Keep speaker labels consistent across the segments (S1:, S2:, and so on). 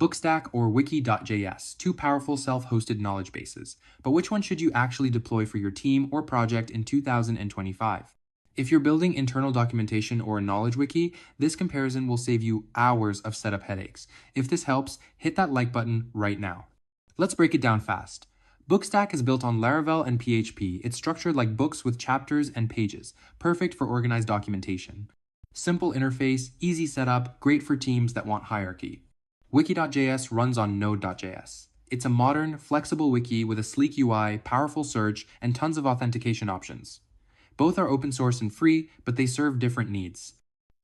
S1: Bookstack or Wiki.js, two powerful self-hosted knowledge bases. But which one should you actually deploy for your team or project in 2025? If you're building internal documentation or a knowledge wiki, this comparison will save you hours of setup headaches. If this helps, hit that like button right now. Let's break it down fast. Bookstack is built on Laravel and PHP. It's structured like books with chapters and pages, perfect for organized documentation. Simple interface, easy setup, great for teams that want hierarchy. Wiki.js runs on Node.js. It's a modern, flexible wiki with a sleek UI, powerful search, and tons of authentication options. Both are open source and free, but they serve different needs.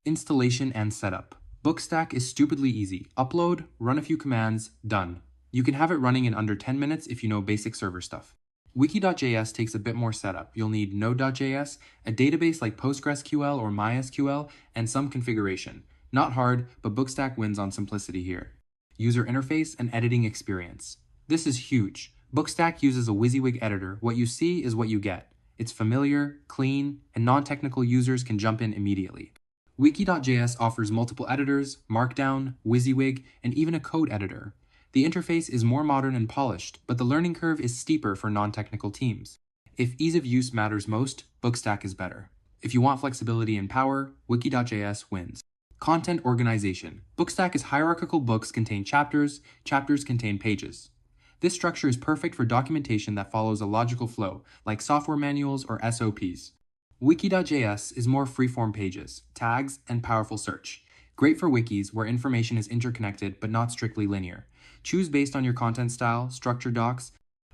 S1: Installation and setup. Bookstack is stupidly easy. Upload, run a few commands, done. You can have it running in under 10 minutes if you know basic server stuff. Wiki.js takes a bit more setup. You'll need Node.js, a database like PostgreSQL or MySQL, and some configuration. Not hard, but Bookstack wins on simplicity here. User interface and editing experience. This is huge. Bookstack uses a WYSIWYG editor. What you see is what you get. It's familiar, clean, and non-technical users can jump in immediately. Wiki.js offers multiple editors, Markdown, WYSIWYG, and even a code editor. The interface is more modern and polished, but the learning curve is steeper for non-technical teams. If ease of use matters most, Bookstack is better. If you want flexibility and power, Wiki.js wins. Content organization. Bookstack is hierarchical. Books contain chapters, chapters contain pages. This structure is perfect for documentation that follows a logical flow, like software manuals or SOPs. Wiki.js is more freeform pages, tags, and powerful search. Great for wikis where information is interconnected but not strictly linear. Choose based on your content style, structured docs.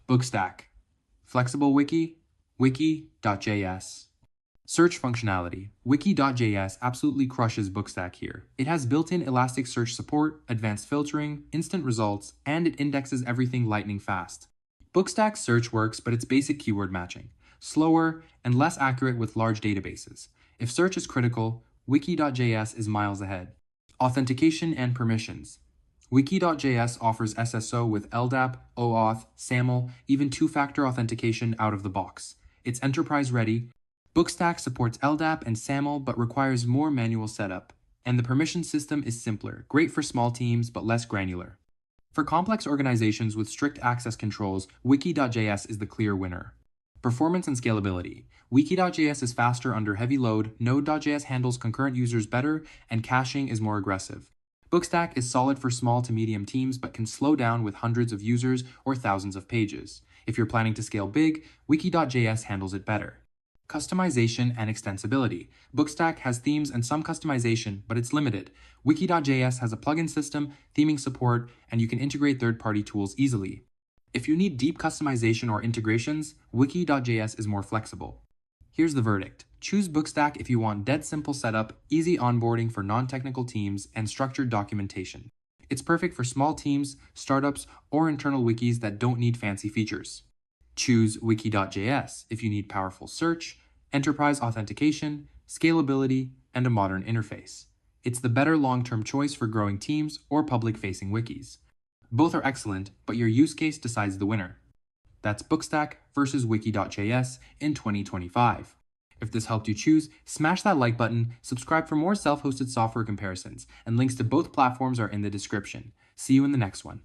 S1: Bookstack. Flexible wiki, Wiki.js. Search functionality. Wiki.js absolutely crushes Bookstack here. It has built-in Elasticsearch support, advanced filtering, instant results, and it indexes everything lightning fast. Bookstack's search works, but it's basic keyword matching, slower and less accurate with large databases. If search is critical, Wiki.js is miles ahead. Authentication and permissions. Wiki.js offers SSO with LDAP, OAuth, SAML, even two-factor authentication out of the box. It's enterprise-ready. Bookstack supports LDAP and SAML but requires more manual setup, and the permission system is simpler, great for small teams but less granular. For complex organizations with strict access controls, Wiki.js is the clear winner. Performance and scalability. Wiki.js is faster under heavy load, Node.js handles concurrent users better, and caching is more aggressive. Bookstack is solid for small to medium teams but can slow down with hundreds of users or thousands of pages. If you're planning to scale big, Wiki.js handles it better. Customization and extensibility. Bookstack has themes and some customization, but it's limited. Wiki.js has a plugin system, theming support, and you can integrate third-party tools easily. If you need deep customization or integrations, Wiki.js is more flexible. Here's the verdict. Choose Bookstack if you want dead simple setup, easy onboarding for non-technical teams, and structured documentation. It's perfect for small teams, startups, or internal wikis that don't need fancy features. Choose Wiki.js if you need powerful search, enterprise authentication, scalability, and a modern interface. It's the better long-term choice for growing teams or public-facing wikis. Both are excellent, but your use case decides the winner. That's Bookstack versus Wiki.js in 2025. If this helped you choose, smash that like button, subscribe for more self-hosted software comparisons, and links to both platforms are in the description. See you in the next one.